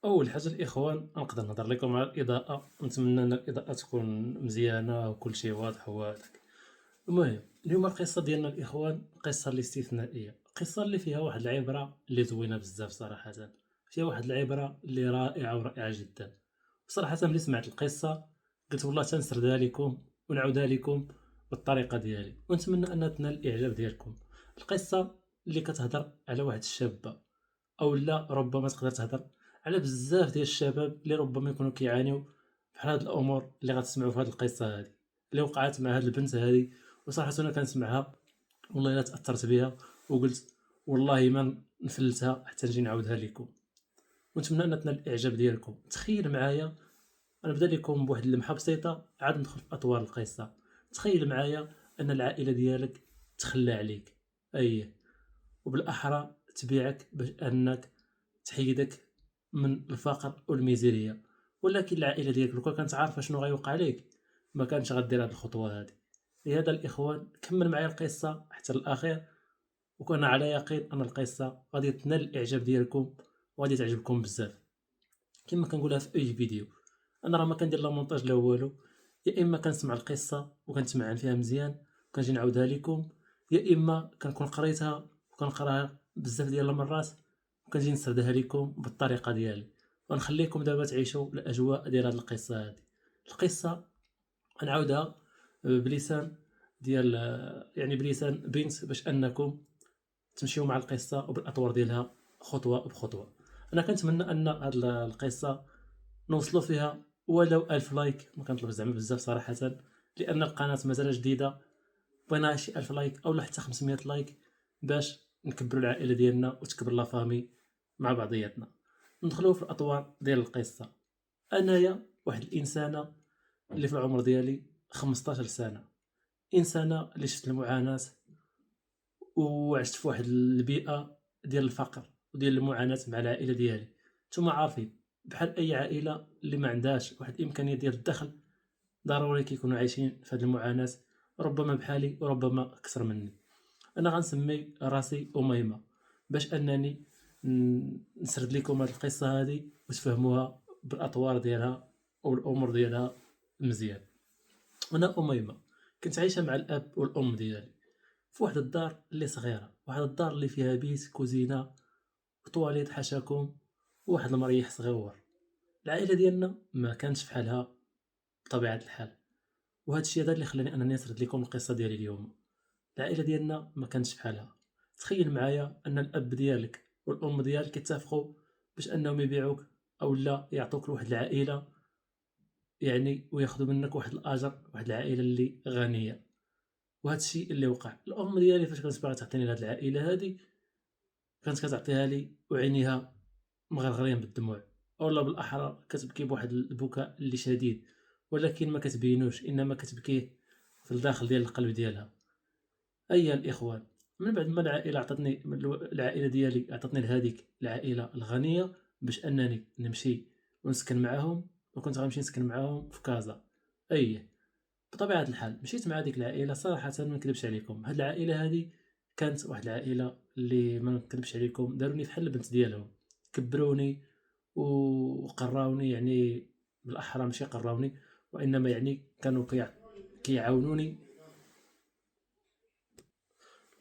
اول حاجه الاخوان نقدر نهضر لكم على الاضاءه، نتمنى ان الاضاءه تكون مزيانه وكل شيء واضح وهذاك. المهم اليوم القصه ديالنا الاخوان قصه اللي استثنائيه، قصه اللي فيها واحد العبره اللي زوينه بزاف صراحه، فيها واحد العبره اللي رائعه ورائعه جدا. صراحه ملي سمعت القصه قلت والله تنسردها لكم ونعاودها لكم بالطريقه ديالي، ونتمنى انها تنال الاعجاب ديالكم. القصه اللي كتهضر على واحد الشابه، او لا ربما تقدر تهضر على بزاف ديال الشباب اللي ربما يكونوا كيعانيو بحال هاد الامور اللي غتسمعوا في هاد القصه هادي اللي وقعت مع هاد البنت هادي. وصراحه انا كنسمعها والله الا تاثرت بها، وقلت والله ما نفلتها حتى نجي نعاودها لكم، ونتمنى ان تنال الاعجاب ديالكم. تخيل معايا، انا نبدا لكم بواحد اللمحه بسيطه عاد ندخل في اطوار القصه. تخيل معايا ان العائله ديالك تخلى عليك، اي، وبالاحرى تبيعك باش انك تحيدك من الفقر والميزيريا. ولكن العائله ديالك لو كانت عارفه شنو غيوقع لك ما كانش غدير هذه الخطوه هذه. لهذا الاخوان كمل معايا القصه حتى الاخير، وكان على يقين ان القصه غادي تنال الاعجاب ديالكم وغادي تعجبكم بزاف. كما كنقولها في اي فيديو، انا راه ما كندير لا مونتاج لا والو، يا اما كنسمع القصه وكنتمعن فيها مزيان وكنجي نعاودها لكم، يا اما كنكون قريتها وكنقراها بزاف ديال المرات وكنجي نسردها لكم بالطريقه ديالي. ونخليكم دابا تعيشوا الاجواء ديال هذه القصه هذه. القصه غنعاودها بلسان ديال، يعني بلسان بنت، باش انكم تمشيو مع القصه وبالاطوار ديالها خطوه بخطوه. انا كنتمنى ان هذه القصه نوصلوا فيها ولو 1000 لايك، ما كنطلب زعما بزاف صراحه، لان القناه مازال جديده، بغينا شي 1000 لايك او حتى 500 لايك باش نكبروا العائله ديالنا وتكبر لا فامي مع بعضياتنا. ندخلوا في الاطوار ديال القصه. انايا واحد الانسانه اللي في العمر ديالي 15 سنه، انسانه اللي شفت المعاناه وعشت في واحد البيئه ديال الفقر وديال المعاناه مع العائله ديالي. نتوما عارفين بحال اي عائله اللي ما عندهاش واحد الامكانيه ديال الدخل ضروري كيكونوا عايشين في هذه المعاناه، ربما بحالي وربما اكثر مني. انا غنسمي راسي اميمه باش انني نسرد لكم هذه القصه هذه وتفهموها بالاطوار ديالها والامور ديالها مزيان. انا اميمه كنت عايشه مع الاب والام ديالي في واحد الدار اللي صغيره، واحد الدار اللي فيها بيت، كوزينه وطواليت حاشاكم وواحد المريح صغيور. العائله ديالنا ما كانتش بحالها بطبيعه الحال، وهذا الشيء هذا اللي خلاني انني نسرد لكم القصه ديالي اليوم. العائله ديالنا ما كانتش بحالها. تخيل معايا ان الاب ديالك والام ديالك يتفقوا باش انهم يبيعوك او لا يعطوك لواحد العائله، يعني وياخذوا منك واحد الاجر، واحد العائله اللي غنيه. وهذا الشيء اللي وقع. الام ديالي فاش كانت باغا تعطيني هذه العائله هذه كانت كتعطيها لي وعينيها مغرغرين بالدموع، اولا بالاحرى كتبكي بواحد البكاء اللي شديد ولكن ما كتبينوش، انما كتبكيه في الداخل ديال القلب ديالها. ايها الاخوان، من بعد ما العائله عطاتني، العائله ديالي عطاتني لهذيك العائله الغنيه باش انني نمشي ونسكن معاهم، وكنت غنمشي نسكن معاهم في كازا. اي، بطبيعه الحال مشيت مع هذيك العائله. صراحه ما نكذبش عليكم، هاد العائله هذه كانت واحد العائله اللي ما نكذبش عليكم داروني بحال البنت ديالهم، كبروني وقراوني، يعني بالاحرى ماشي قراوني وانما يعني كانوا كيعاونوني.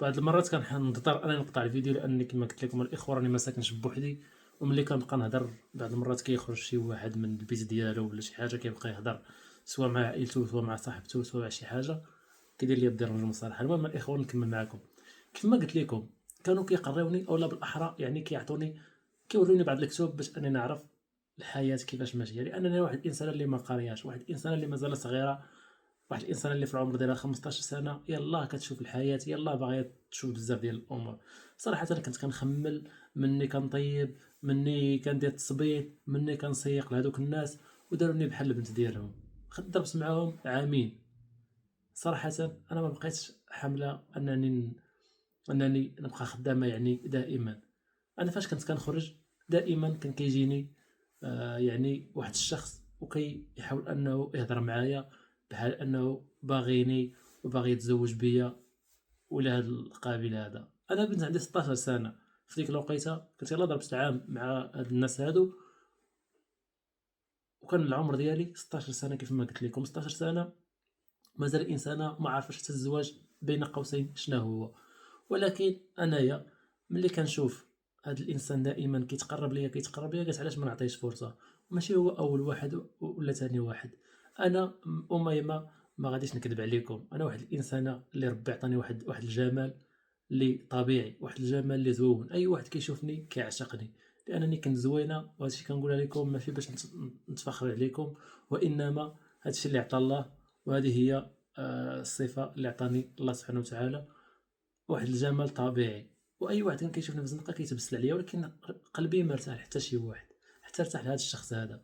بعض المرات كنضطر انني نقطع الفيديو لاني كما قلت لكم الاخوه راني ما ساكنش بوحدي، وملي كنبقى نهضر بعض المرات كيخرج شي واحد من البيت ديالو ولا شي حاجه كيبقى يهضر سواء مع عائلته سواء مع صاحبته سواء مع شي حاجه، كيدير لي الديرونجمون صراحه. المهم الاخوان نكمل معكم. كيف ما قلت لكم كانوا كيقريوني اولا بالاحرى يعني كيعطوني، كيوروني بعض الكتب باش اني نعرف الحياه كيفاش ماشيه، لانني واحد الانسان اللي ما قارياش، واحد الانسان اللي مازال صغيره، واحد الانسان اللي في العمر ديالها 15 سنه يلاه كتشوف الحياه، يلاه باغيه تشوف بزاف ديال الامور. صراحه انا كنت كنخمل مني كنطيب، مني كندير التصبيط، مني كنسيق لهذوك الناس، وداروني بحال البنت ديالهم. ضربت معاهم عامين. صراحه انا ما بقيتش حامله انني نبقى خدامه يعني دائما. انا فاش كنت كنخرج دائما كان كيجيني يعني واحد الشخص وكيحاول انه يهضر معايا بحال انه باغيني وباغي يتزوج بيا ولا هاد القابيل هذا. انا بنت عندي 16 سنه، في ديك الوقيته كنت يلاه ضربت العام مع هاد الناس هادو وكان العمر ديالي 16 سنة كيف ما قلت لكم. 16 سنة مازال الإنسانة ما عارفاش حتى الزواج بين قوسين شنو هو. ولكن أنايا ملي كنشوف هاد الإنسان دائما كيتقرب ليا، قلت علاش ما نعطيهش فرصة. ماشي هو أول واحد ولا ثاني واحد. أنا أميمة ما غاديش نكذب عليكم، أنا واحد الإنسانة اللي ربي عطاني واحد الجمال اللي طبيعي، واحد الجمال اللي زوين. أي واحد كيشوفني كيعشقني لأنني كنت زوينة. وهادشي كنقولها لكم ماشي باش نتفخر عليكم، وإنما هادشي اللي عطا الله، وهذه هي الصفة اللي عطاني الله سبحانه وتعالى. واحد الجمال طبيعي. واي واحد كان كيشوفني في الزنقه كيتبسل عليا، ولكن قلبي ما ارتاح حتى شي واحد، حتى ارتاح لهذا الشخص هذا.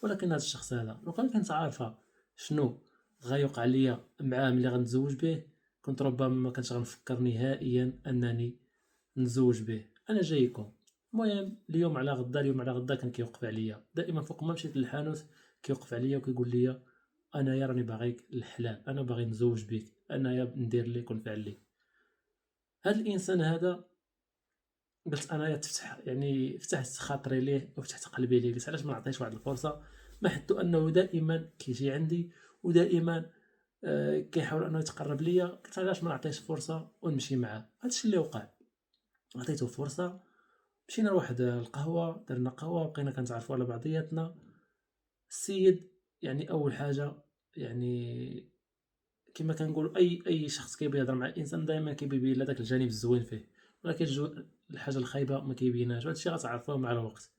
ولكن هذا الشخص هذا لو كنت عارفه شنو غيوقع ليا معاه ملي غنتزوج به، كنت ربما ما كنتش غنفكر نهائيا انني نتزوج به. انا جايكم. المهم اليوم على غدا، اليوم على غدا كان كيوقف عليا دائما فوق ما مشيت للحانوت، كيوقف عليا وكيقول لي انايا راني باغيك الحلال، انا باغي نتزوج بك، انايا ندير لك ونفعل لك. هاد الانسان هذا قلت انايا تفتح يعني فتحت خاطري ليه وفتحت قلبي ليه، قلت علاش ما نعطيهش واحد الفرصه. ما حدو انه دائما كيجي عندي ودائما كيحاول انه يتقرب ليا، قلت علاش ما نعطيهش فرصه ونمشي معاه. هادشي اللي وقع، عطيته فرصه. مشينا لواحد القهوه، درنا قهوه وبقينا كنتعرفوا على بعضياتنا. السيد يعني اول حاجه، يعني كما كنقولوا اي شخص كيبغي يهضر مع الانسان دائما كيبين له داك الجانب الزوين فيه، ولكن الحاجه الخايبه ما كيبينهاش، وهذا الشيء غتعرفوه مع الوقت.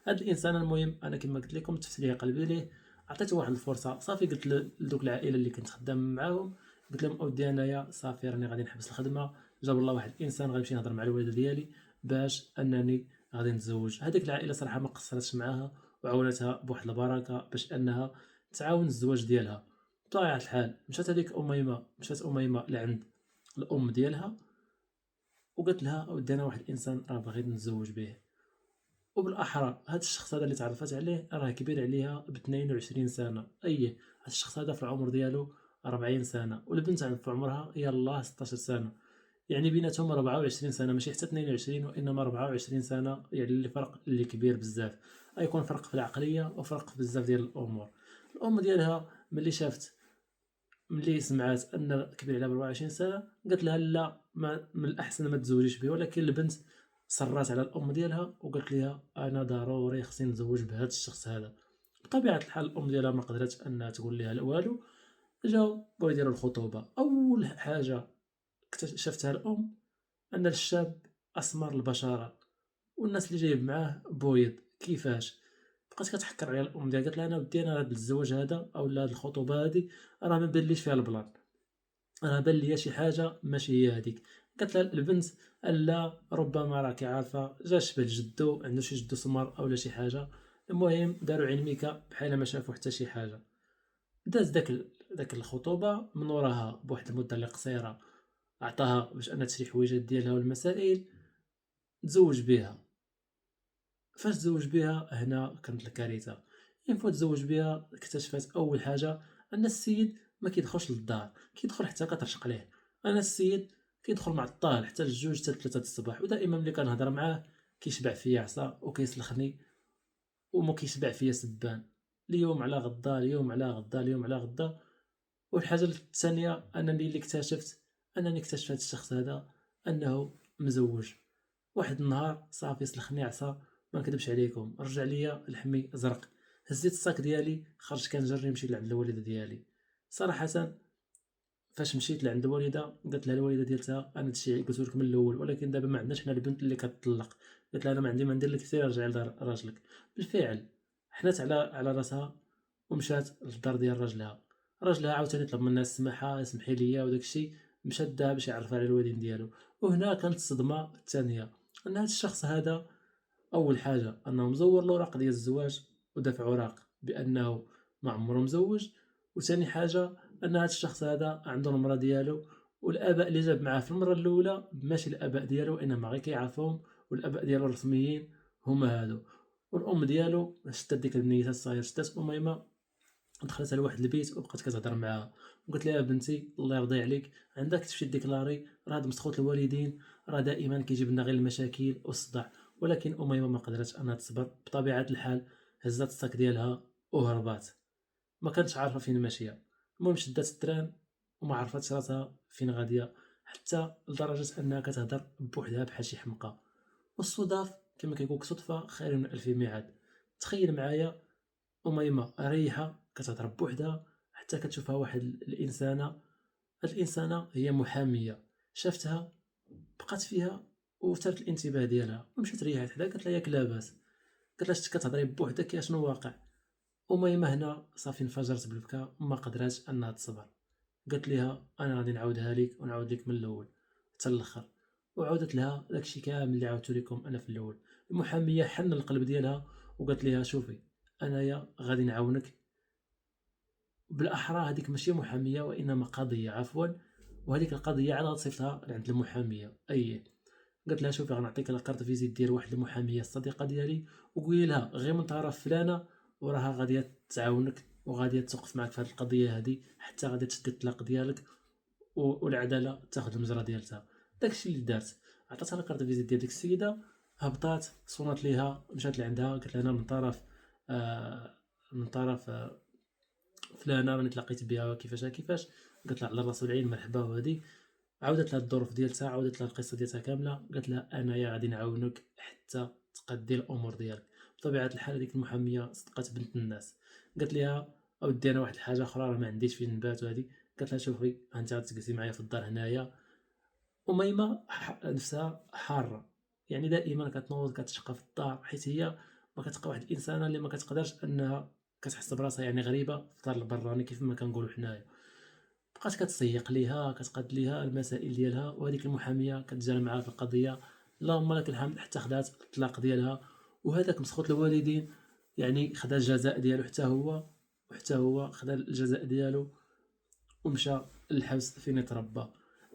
هاد الانسان المهم انا كما قلت لكم تفت ليه قلبي ليه، عطيته واحد الفرصه. صافي قلت لدوك العائله اللي كنت خدام معاهم، قلت لهم اودي انايا صافي راني غادي نحبس الخدمه، جاب الله واحد الانسان غنمشي نهضر مع الوالده ديالي باش انني غادي نتزوج. هذيك العائله صراحه ما قصرتش معاها وعاونتها بواحد البركه باش انها تعاون الزواج ديالها. بطبيعة الحال مشات هذيك أميمة، مشات أميمة لعند الأم ديالها وقالت لها أودي أنا واحد الإنسان راه باغي نتزوج به. وبالأحرى هاد الشخص هذا اللي تعرفت عليه راه كبير عليها ب 22 سنة. هاد الشخص هذا في العمر ديالو 40 سنة، والبنت في عمرها يلاه 16 سنة. يعني بيناتهم 24 سنة، ماشي حتى 22 وإنما 24 سنة، يعني اللي فرق اللي كبير بزاف. غيكون فرق في العقلية وفرق بزاف ديال الأمور. الأم ديالها ملي سمعات ان كبير عليها ب 24 سنه قالت لها لا، ما من الاحسن ما تزوجيش به. ولكن البنت صرات على الام ديالها وقالت لها انا ضروري خصني نتزوج بهذا الشخص هذا. بطبيعه الحال الام ديالها ما قدرتش انها تقول لها لا والو. جاو بغاو يديروا الخطوبه. اول حاجه اكتشفتها الام ان الشاب اسمر البشره والناس اللي جايب معاه بويض. كيفاش؟ بقات كتحكر على الام ديالها، قالت لها انا ودي انا هذا الزواج هذا او هذه الخطوبه هذه راه ما بانليش فيها البلان، راه بان ليا شي حاجه ماشي هي هذيك. قالت لها البنت الا ربما راكي عارفه جا شبه جدو، عنده شي جدو سمر اولا شي حاجه. المهم داروا عين ميكا بحال ما شافوا حتى شي حاجه. داز داك الخطوبه، من وراها بواحد المده اللي قصيره عطاها باش انها تشري حويجات ديالها والمسائل، تزوج بها. فاش تزوج بها هنا كانت الكارثه. يعني فاش تزوج بها اكتشفت اول حاجه ان السيد ما كيدخلش للدار، كيدخل حتى كترشق ليه. انا السيد كيدخل مع الطال حتى الجوج حتى 3 الصباح، ودائما ملي كنهضر معاه كيشبع فيا عصا وكيسلخني وما كيشبع فيا سبان. اليوم على غدا، اليوم على غدا، اليوم على غدا. والحاجه الثانيه انني اللي اكتشفت انني اكتشفت هذا الشخص هذا انه مزوج. واحد النهار صافي سلخني عصا، ما نكذبش عليكم، رجع ليا لحمي زرق. هزيت الصاك ديالي خرجت كنجري نمشي لعند الوالده ديالي. صراحه فاش مشيت لعند الوالده قالت لها الوالده ديالتها انا هادشي قلت لك من الاول، ولكن دابا ما عندناش حنا البنت اللي كتطلق. قالت لها انا ما عندي ما ندير لك، سير رجع لدار راجلك. بالفعل حنات على راسها ومشات للدار ديال راجلها عاوتاني طلب منها السماحه سمحي لي وداك الشيء. مشات داها باش يعرفها على الوالدين ديالو. وهنا كانت الصدمه الثانيه، ان هذا الشخص هذا اول حاجه انه مزور الاوراق ديال الزواج ودافع اوراق بانه ما عمره مزوج. وثاني حاجه ان هذا الشخص هذا عنده المراه ديالو، والاباء اللي جاب معاه في المره الاولى ماشي الاباء ديالو انما غير كيعرفهم، والاباء ديالو الرسميين هما هادو. والام ديالو شتات ديك البنيته الصغيره، شتات اميمه دخلتها لواحد البيت وبقات كتهضر معاها وقلت لها بنتي الله يرضي عليك عندك تمشي ديكلاري، راه هاد مسخوط الوالدين راه دائما كيجيب لنا غير المشاكل والصداع. ولكن اميمه ما قدرتش انها تصبر. بطبيعه الحال هزات الصاك ديالها وهربات، ما كانتش عارفة فين ماشية. المهم شدات التران وما عرفتش راسها فين غادية، حتى لدرجة أنها كتهدر بوحدها بحال شي حمقى. والصداف كما كيقولك صدفة خير من ألف ميعاد. تخيل معايا أميمة ريحة كتهضر بوحدها حتى كتشوفها واحد الإنسانة. هاد الإنسانة هي محامية، شافتها بقات فيها وثارت الانتباه ديالها ومشات ريحات حداها، قالت لها ياك لاباس، قالت لها شتي كتهضري بوحدك يا شنو واقع. أميمة هنا صافي انفجرت بالبكا وما قدراتش أنها تصبر. قالت ليها أنا غادي نعاودها لك ونعاود لك من الأول حتى الآخر، وعاودت لها داكشي كامل اللي عاودت لكم أنا في الأول. المحامية حن القلب ديالها وقالت ليها شوفي أنايا غادي نعاونك، بالاحرى هذيك ماشي محاميه وانما قضيه عفوا، وهذيك القضيه عاد غتصيفطها لعند المحاميه اي. قالت لها شوفي غنعطيك الكارت فيزيت ديال واحد المحاميه الصديقه ديالي وقولي لها غير من طرف فلانه وراها غاديه تعاونك وغاديه توقف معك في هذه القضيه هذه حتى غادي تشدي الطلاق ديالك والعداله تاخذ المجرى ديالتها. داكشي اللي دارت، عطاتها الكارت فيزيت ديال ديك السيده، هبطات صونات ليها مشات لعندها قالت لها انا من طرف من طرف فلانه راني تلاقيت بها كيفاش قالت لها على الراس والعين مرحبا وهذه. عاودت لها الظروف ديالتها، عاودت لها القصه ديالتها كامله، قالت لها انايا غادي نعاونك حتى تقدي الامور ديالك. بطبيعه الحال هذيك المحاميه صدقات بنت الناس، قالت لها اودي انا واحد الحاجه اخرى راه ما عنديش فين نبات وهذه. قالت لها شوفي انت غتجلسي معايا في الدار هنايا. أميمة نفسها حارة، يعني دائما كتنوض كتشقى في الدار حيت هي ما كتلقى واحد الانسانه اللي ما كتقدرش انها كتحس براسها يعني غريبه في الدار البراني كيف ما كنقولوا حنايا. بقات كتسيق ليها كتقاد ليها المسائل ديالها، وهذيك المحاميه كتجال معاها في القضيه. اللهم لك الحمد حتى خدات الطلاق ديالها، وهذاك مسخوط الوالدين يعني خدا الجزاء ديالو حتى هو، وحتى هو خدا الجزاء ديالو ومشى للحبس فين يتربى.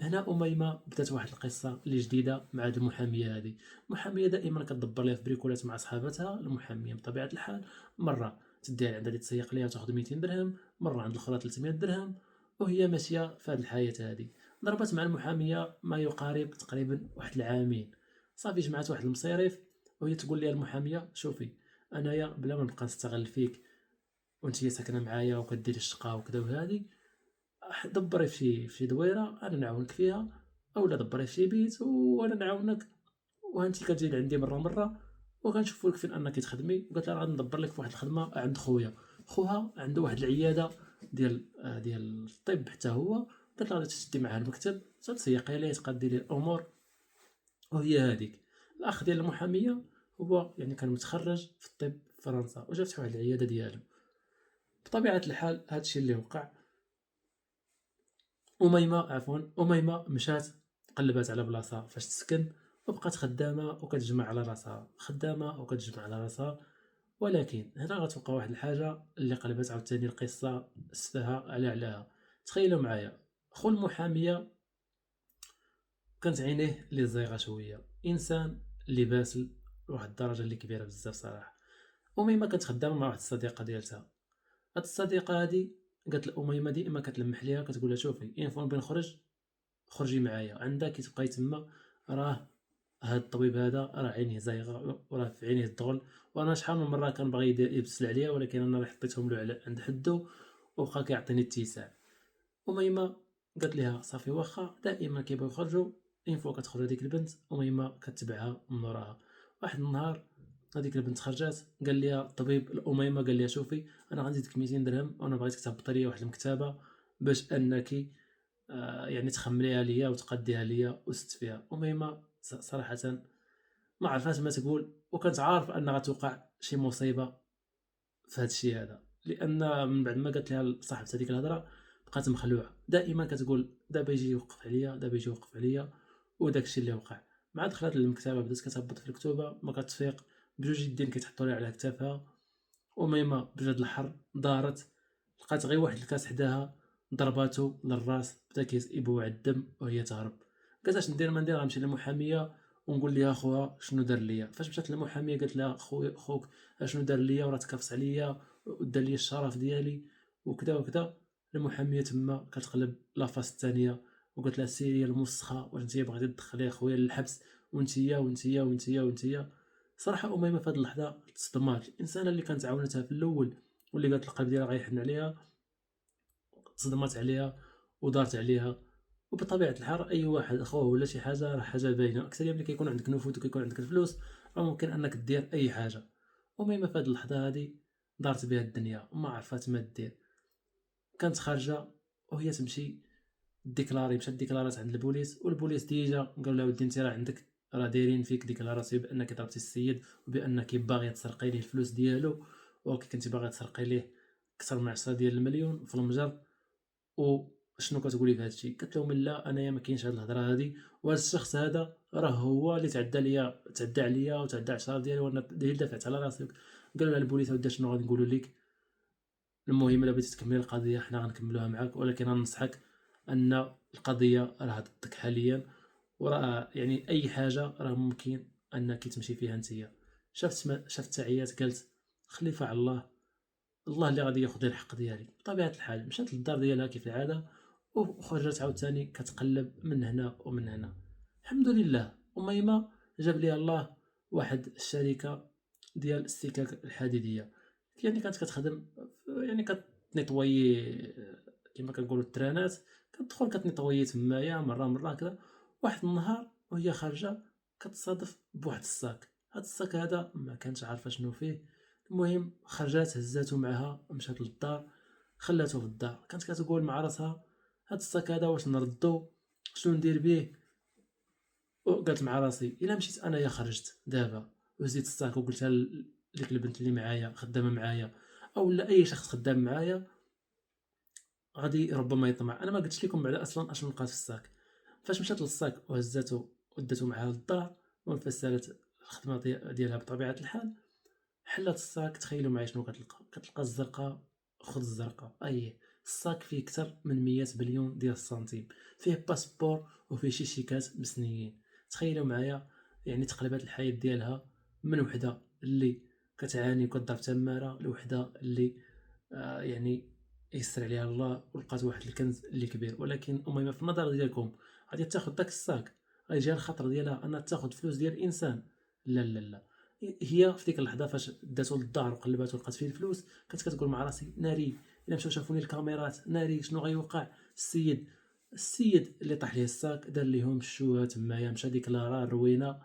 هنا أميمة بدات واحد القصة اللي جديدة مع هاد المحامية هادي. المحامية دائما كتدبر ليها في بريكولات مع صحاباتها. المحامية بطبيعة الحال مرة تديها عندها اللي تسيق ليها وتاخد 200 درهم، مرة عند الأخرى 300 درهم، وهي ماشية في هاد الحياة هادي. ضربت مع المحامية ما يقارب تقريبا واحد العامين، صافي جمعات واحد المصيرف وهي تقول لها المحامية شوفي انايا بلا ما نبقى نستغل فيك وانتي ساكنه معايا وكديري الشقه وكذا وهادي، دبري في شي دويره انا نعاونك فيها، اولا دبري في شي بيت وانا نعاونك، وانت كتجي لعندي مره وكنشوفوا لك فين انك تخدمي. وقالت لها غادي ندبر لك في واحد الخدمه عند خويا، خوها عنده واحد العياده ديال الطب حتى هو. قالت لها غادي تشدي معاه المكتب تسيقي ليه تقادي ليه الامور. وهي هذيك الاخ ديال المحاميه هو يعني كان متخرج في الطب في فرنسا وجا فتح واحد العياده ديالو. بطبيعه الحال هادشي اللي وقع، أميمة مشات قلبات على بلاصة فاش تسكن وبقات خدامة وكتجمع على راسها، خدامة وكتجمع على راسها. ولكن هنا غتوقع واحد الحاجة اللي قلبت عاوتاني القصة سفها على علاها. تخيلوا معايا، خو المحامية كانت عينيه اللي زايغة شوية، إنسان اللي باسل لواحد الدرجة اللي كبيرة بزاف صراحة. أميمة كانت خدامة مع واحد الصديقة ديالتها. هاد الصديقة هادي قالت لأميمة ديما كتلمح ليها كتقولها شوفي إن فون بين نخرج خرجي معايا عندك كي تبقاي تما، راه هاد الطبيب هذا راه عينيه زايغه وراه في عينيه الدغل، وانا شحال من مره كنبغي يبسل عليا ولكن انا راه حطيتهم له عند حدو وبقى كيعطيني الاتساع. أميمة قالت لها صافي واخا دائما كيبغيو يخرجوا، اين فوا كتخرج هذيك البنت أميمة كتبعها من وراها. واحد النهار هذيك البنت خرجات، قال ليها الطبيب الأميمة قال ليها شوفي انا غنزيدك 200 درهم وانا بغيتك تهبطي لي واحد المكتبه باش انك يعني تخمليها ليا وتقديها ليا وست فيها. أميمة صراحة ما عرفات ما تقول، وكانت عارفة أن غتوقع شي مصيبة في هذا الشيء هذا، لأن من بعد ما قالت لها صاحبتها هذيك الهضرة بقات مخلوعة، دائما كتقول دابا يجي يوقف عليا دابا يجي يوقف عليا. وداك الشيء اللي وقع مع دخلت للمكتبة بدات كتهبط في الكتوبة ما كتفيق، بجوج يدين كيتحطوا ليها على كتافها. أميمة بجد الحر دارت لقات غير واحد الكاس حداها، ضرباتو للراس بدا كيبوع الدم وهي تهرب. قالت اش ندير ما ندير غنمشي للمحاميه ونقول ليها خوها شنو دار ليا. فاش مشات للمحاميه قالت لها خوك اشنو دار ليا وراه تكفس عليا ودار ليا الشرف ديالي وكذا وكذا. المحاميه تما كتقلب لافاس الثانيه وقالت لها السيريه المسخه واش نتيا بغيتي تدخلي خويا للحبس وانتيا. صراحه اميمه في هذه اللحظه تصدمات. الانسانه اللي كانت عاونتها في الاول واللي قالت القلب ديالها غيحن عليها، صدمات عليها ودارت عليها. وبطبيعة الحال أي واحد أخوه ولا شي حاجة راه حاجة باينة، أكثرية ملي كيكون عندك نفوذ وكيكون عندك الفلوس راه ممكن أنك دير أي حاجة. وميمة في هاد اللحظة هادي دارت بها الدنيا وما عرفات ما دير، كانت خارجة وهي تمشي ديكلاري، مشات ديكلارات عند البوليس، والبوليس ديجا قالوا لها ودي انت راه عندك، راه دايرين فيك ديكلاراسيون بانك ضربتي السيد وبانك باغيه تسرقي ليه الفلوس ديالو، وكي كنتي باغيه تسرقي ليه اكثر من 10 ديال المليون في المجر. وشنو كتقولي في هادشي؟ قالت لهم لا انايا ما كاينش هاد الهضره هادي، وهاد الشخص هذا راه هو اللي تعدى عليا وتعدى على الشهر ديالي وانا اللي دافعت على راسي. قالوا لها البوليس ودي شنو غادي نقولوا لك؟ المهم الا بغيتي تكملي القضيه حنا غنكملوها معاك، ولكن غننصحك ان القضيه راه ضدك حاليا، وراه يعني اي حاجه راه ممكن انك تمشي فيها نتيا. شفت تعيات قالت خليفه على الله، الله اللي غادي ياخذ لي الحق ديالي. بطبيعه الحال مشات للدار ديالها كيف العاده وخرجت عاوتاني كتقلب من هنا ومن هنا. الحمد لله أميمة جاب ليها الله واحد الشركة ديال الاستكاك الحديدية، يعني كانت كتخدم يعني كتنيطويي كما كنقولوا الترانات، كتدخل كتنيطويي تمايا مرة كذا. واحد النهار وهي خارجة كتصادف بواحد الصاك، هاد الصاك هذا ما كانتش عارفة شنو فيه. المهم خرجات هزاتو معها مشات للدار، خلاتو في الدار كانت كتقول مع راسها هاد الصاك هذا واش نردو شنو ندير بيه. وقالت مع راسي الا مشيت انايا خرجت دابا وهزيت الصاك وقلتها لديك البنت اللي معايا خدامه معايا او لا اي شخص خدام معايا غادي ربما يطمع. انا ما قلتش لكم بعدا اصلا اشنو لقات في الصاك. فاش مشات للصاك وهزاتو وداتو معاها للدار وانفسرت الخدمه ديالها بطبيعه الحال، حلات الصاك. تخيلوا معايا شنو كتلقى الزرقاء، خذ الزرقاء اي الصاك فيه اكثر من 100 بليون ديال السنتيم، فيه باسبور وفيه شي شيكات مسنيين. تخيلوا معايا يعني تقلبات الحياة ديالها من وحده اللي كتعاني وكضرب تماره لوحده اللي يعني يسر عليها الله ولقات واحد الكنز اللي كبير. ولكن المهم في النظر ديالكم غادي تاخذ داك الصاك، غادي يجيها الخطر ديالها انها تاخذ فلوس ديال الانسان؟ لا لا لا. هي في ديك اللحظه فاش داتو للدار وقلباتو لقات فيه الفلوس كانت كتقول مع راسي ناري الا مشاو شافوني الكاميرات ناري شنو غيوقع. السيد اللي طاح ليه الساك دار ليهم الشوهه تمايا، مشى ديكلارا الروينه.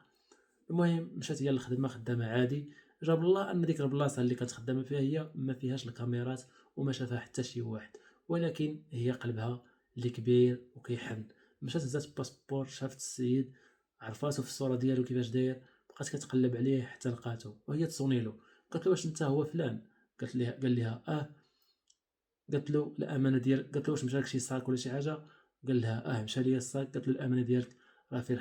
المهم مشات هي للخدمه خدامه عادي، جاب الله ان ديك البلاصه اللي كانت خدامه فيها هي ما فيهاش الكاميرات وما شافها حتى شي واحد. ولكن هي قلبها اللي كبير وكيحن، مشات هزات باسبور شافت السيد عرفاتو في الصوره ديالو كيفاش داير، بقات كتقلب عليه حتى لقاتو وهي تصونيلو. قالت له واش انت هو فلان؟ قال لها قالت له الامانه ديالك، قالت له واش مشى لك شي صاك ولا شي حاجه؟ قال لها مشى ليا الصاك. قالت له الامانه ديالك راه في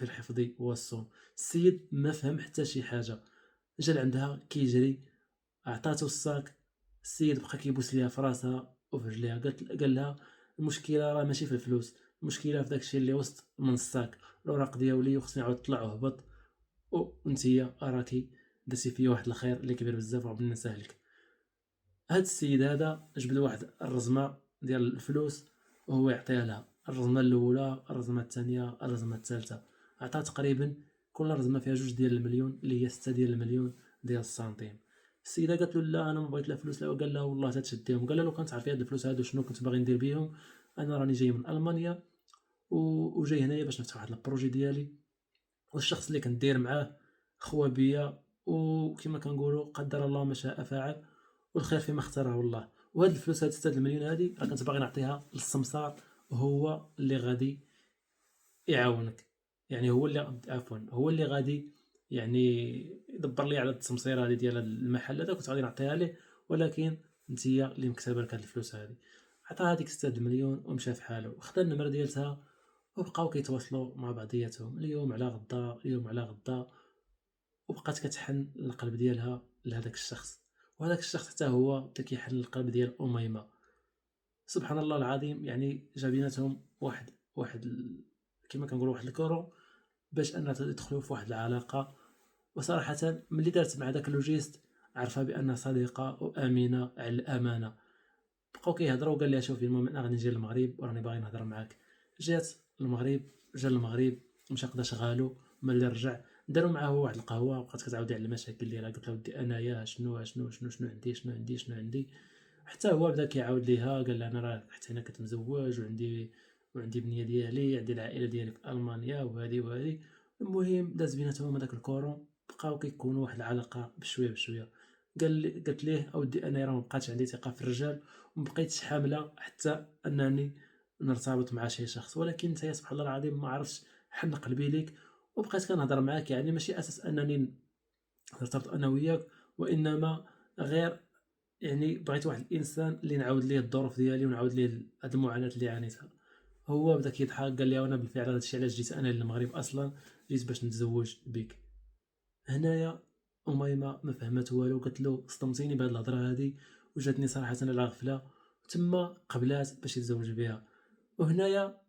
الحفظ والصون. السيد ما فهم حتى شي حاجه، جا لعندها كيجري عطاتو الصاك. السيد بقى كيبوس ليها في راسها وفي رجليها. قال لها المشكله راه ماشي في الفلوس، المشكله في داكشي اللي وسط من الصاك، الاوراق ديالي وخصني عاود طلع وهبط، وانتيا راكي درتي فيا واحد الخير اللي كبير بزاف وربنا يسهلك. هاد السيد هذا جبد واحد الرزمه ديال الفلوس وهو يعطيها لها، الرزمه الاولى الرزمه الثانيه الرزمه الثالثه، عطاها تقريبا كل رزمه فيها 2 ديال المليون اللي هي 6 ديال المليون ديال السنتيم. السيده قالت له لا انا ما بغيت لا فلوس لا، قال لها والله تتشديهم. قال لها لو كنت عارفه هاد الفلوس هادو شنو كنت باغي ندير بيهم، انا راني جاي من المانيا وجاي هنايا باش نفتح واحد البروجي ديالي، والشخص اللي كندير معاه خوا بيا، وكما كنقولوا قدر الله ما شاء فعل، والخير فيما اختاره الله. وهاد الفلوس هاد 6 المليون هادي راه كنت باغي نعطيها للسمسار، وهو اللي غادي يعاونك، يعني هو اللي عفوا هو اللي غادي يعني يدبر لي على التسمسيره هادي ديال المحل هذا كنت غادي نعطيها ليه. ولكن نتيا اللي مكتبه لك هاد الفلوس هادي. عطاها هاديك 6 المليون ومشى في حاله، خدا النمره ديالتها وبقاو كيتواصلوا مع بعضياتهم اليوم على غدا اليوم على غدا. وبقات كتحن القلب ديالها لهذاك الشخص، وهذاك الشخص حتى هو بدا كيحن القلب ديال أميمة. سبحان الله العظيم، يعني جا بيناتهم كما كنقولوا واحد الكورو باش انها تدخلوا في واحد العلاقه. وصراحه ملي دارت مع داك اللوجيست عرفها بانها صديقه وامينه على الامانه. بقاو كيهضروا وقال لها شوفي المهم انا غادي نجي للمغرب وراني باغي نهضر معاك. جات المغرب، جا المغرب مشى قدا شغالو، ملي رجع داروا معاه هو واحد القهوة، بقات كتعاودي على المشاكل ديالها، قالت له ودي انايا شنو عندي، حتى هو بدا كيعاود ليها، قال لها انا راه حتى انا كنتمزوج وعندي بنيه ديالي، عندي العائله ديالي في المانيا وهذه. المهم داز بيناتهم هذاك الكورون، بقاو كيكونوا واحد العلاقه بشويه. قالت ليه اودي انا راه مبقاتش عندي ثقه في الرجال، ومبقيتش حامله حتى انني نرتبط مع شي شخص، ولكن نتايا سبحان الله العظيم ما عرفتش حن قلبي ليك، وبقيت كنهضر معاك، يعني ماشي اساس انني نرتبط انا وياك، وانما غير يعني بغيت واحد الانسان اللي نعاود ليه الظروف ديالي ونعاود ليه هاد المعاناه اللي عانيتها. هو بدا كيضحك، قال لي انا بالفعل هادشي علاش جيت انا للمغرب اصلا، جيت باش نتزوج بك. هنايا أميمة ما فهمت والو، قالت له صدمتيني بهاد الهضره هادي، وجاتني صراحه على غفله، تما قبلات باش يتزوج بها. وهنايا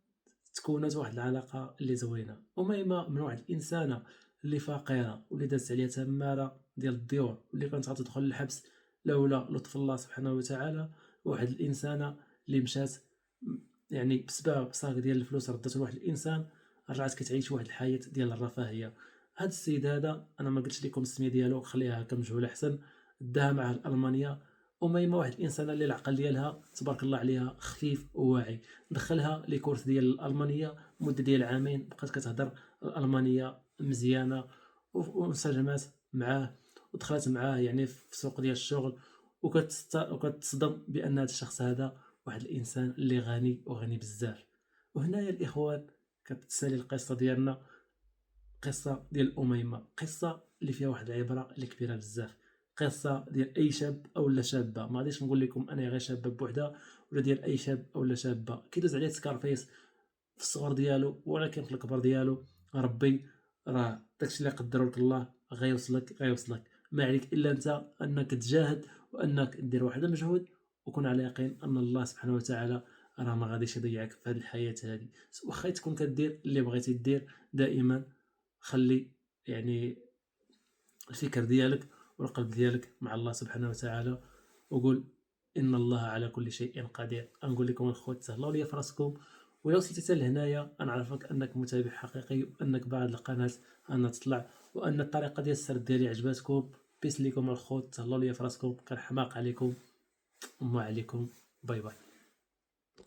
تكونات واحد العلاقه اللي زوينه. أميمة من واحد الانسانه اللي فقيره واللي دازت عليها تماره ديال الديور، واللي كانت غتدخل للحبس لولا لطف الله سبحانه وتعالى، واحد الانسانه اللي مشات يعني بسبب صاغ ديال الفلوس ردات لواحد الانسان، رجعت كتعيش واحد الحياه ديال الرفاهيه. هاد السيد هذا انا ما قلتش لكم السميه ديالو، خليها هكا مجهوله احسن، داها معاه لالمانيا. أميمة واحد الانسانه اللي العقل ديالها تبارك الله عليها خفيف وواعي، دخلها لي كورس ديال الالمانيه مده ديال عامين، بقات كتهضر الالمانيه مزيانه، وانسجمات معاه، ودخلت معاه يعني في سوق ديال الشغل، وكتصدم بان هذا الشخص هذا واحد الانسان اللي غني وغني بزاف. وهنايا الاخوان كتسالي القصه ديالنا، قصه ديال أميمة، قصه اللي فيها واحد العبره اللي كبيره بزاف، قصه ديال اي شاب او لا شابه. ما غاديش نقول لكم انا غير شابه بوحدها، ولا ديال اي شاب او لا شابه كيدوز عليه سكارفيس في الصغر ديالو، ولكن في الكبر ديالو ربي راه داكشي اللي قدروا لك الله غيوصلك. ما عليك الا انت انك تجاهد، وانك دير واحد المجهود، وكون على يقين ان الله سبحانه وتعالى راه ما غاديش يضيعك في هذه الحياه هذه. واخا تكون كدير اللي بغيتي دير، دائما خلي يعني الفكر ديالك والقلب ديالك مع الله سبحانه وتعالى، وقول ان الله على كل شيء قدير. نقول لكم الخوت تهلاو ليا في راسكم، ولا وصلتي حتى لهنايا انا عارفك انك متابع حقيقي، وانك بعد القناه انا تطلع، وان الطريقه ديال السرد ديالي عجباتكم. بيس ليكم الخوت، تهلاو ليا في راسكم، كنحماق عليكم وما عليكم. باي باي.